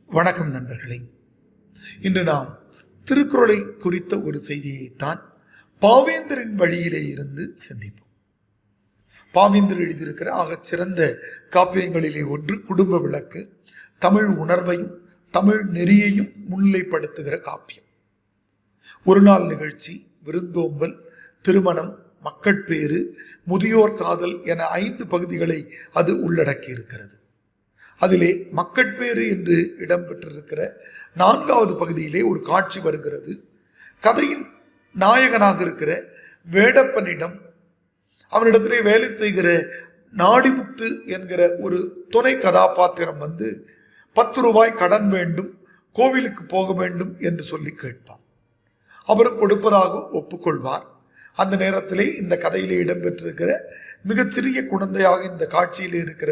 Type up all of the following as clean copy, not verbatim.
வணக்கம் நண்பர்களே. இன்று நாம் திருக்குறளை குறித்த ஒரு செய்தியைத்தான் பாவேந்தரின் வழியிலே இருந்து சிந்திப்போம். பாவேந்தர் எழுதியிருக்கிற ஆகச்சிறந்த காப்பியங்களிலே ஒன்று குடும்ப விளக்கு. தமிழ் உணர்வையும் தமிழ் நெறியையும் முன்னிலைப்படுத்துகிற காப்பியம். ஒரு நாள் நிகழ்ச்சி, விருந்தோம்பல், திருமணம், மக்கட்பேறு, முதியோர் காதல் என 5 பகுதிகளை அது உள்ளடக்கி இருக்கிறது. அதிலே மக்கட்பேறு என்று இடம்பெற்றிருக்கிற 4வது பகுதியிலே ஒரு காட்சி வருகிறது. கதையின் நாயகனாக இருக்கிற வேடப்பனிடம் அவனிடத்திலே வேலை செய்கிற நாடிமுத்து என்கிற ஒரு துணை கதாபாத்திரம் 10 ரூபாய் கடன் வேண்டும், கோவிலுக்கு போக வேண்டும் என்று சொல்லி கேட்பார். அவரும் கொடுப்பதாக ஒப்புக்கொள்வார். அந்த நேரத்திலே இந்த கதையிலே இடம்பெற்றிருக்கிற மிகச்சிறிய குழந்தையாக இந்த காட்சியில் இருக்கிற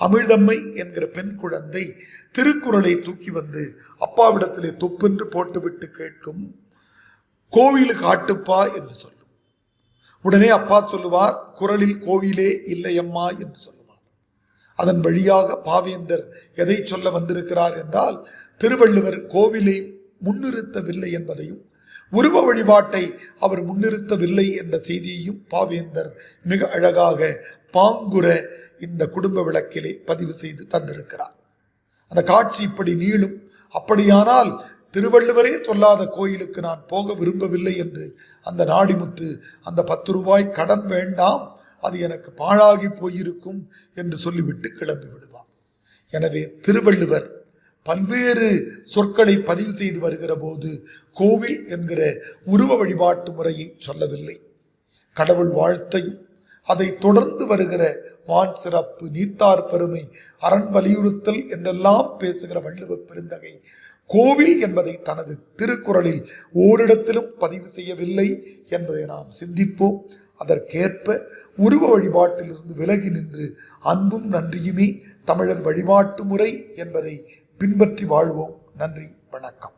அமிழ்தம்மை என்கிற பெண் குழந்தை திருக்குறளை தூக்கி அப்பாவிடத்திலே தொப்பென்று போட்டுவிட்டு கேட்கும், கோவிலுக்கு ஆட்டுப்பா என்று சொல்லும். உடனே அப்பா சொல்லுவார், குறளில் கோவிலே இல்லையம்மா என்று சொல்லுவார். அதன் வழியாக பாவேந்தர் எதை சொல்ல வந்திருக்கிறார் என்றால், திருவள்ளுவர் கோவிலை முன்னிறுத்தவில்லை என்பதையும் உருவ வழிபாட்டை அவர் முன்னிறுத்தவில்லை என்ற செய்தியையும் பாவேந்தர் மிக அழகாக பாங்குற இந்த குடும்ப விளக்கிலே பதிவு செய்து தந்திருக்கிறார். அந்த காட்சி இப்படி நீளும். அப்படியானால் திருவள்ளுவரே சொல்லாத கோயிலுக்கு நான் போக விரும்பவில்லை என்று அந்த நாடிமுத்து அந்த 10 ரூபாய் கடன் வேண்டாம், அது எனக்கு பாழாகி போயிருக்கும் என்று சொல்லிவிட்டு கிளம்பி விடுவார். எனவே திருவள்ளுவர் பல்வேறு சொற்களை பதிவு செய்து வருகிற போது கோவில் என்கிற உருவ வழிபாட்டு முறையை சொல்லவில்லை. கடவுள் வாழ்த்தையும் அதை தொடர்ந்து வருகிற வான் சிறப்பு, நீத்தார் பெருமை, அரண் வலியுறுத்தல் என்றெல்லாம் பேசுகிற வள்ளுவ பெருந்தகை கோவில் என்பதை தனது திருக்குறளில் ஓரிடத்திலும் பதிவு செய்யவில்லை என்பதை நாம் சிந்திப்போம். அதற்கேற்ப உருவ வழிபாட்டிலிருந்து விலகி நின்று அன்பும் நன்றியுமே தமிழர் வழிபாட்டு முறை என்பதை பின்பற்றி வாழ்வோம். நன்றி, வணக்கம்.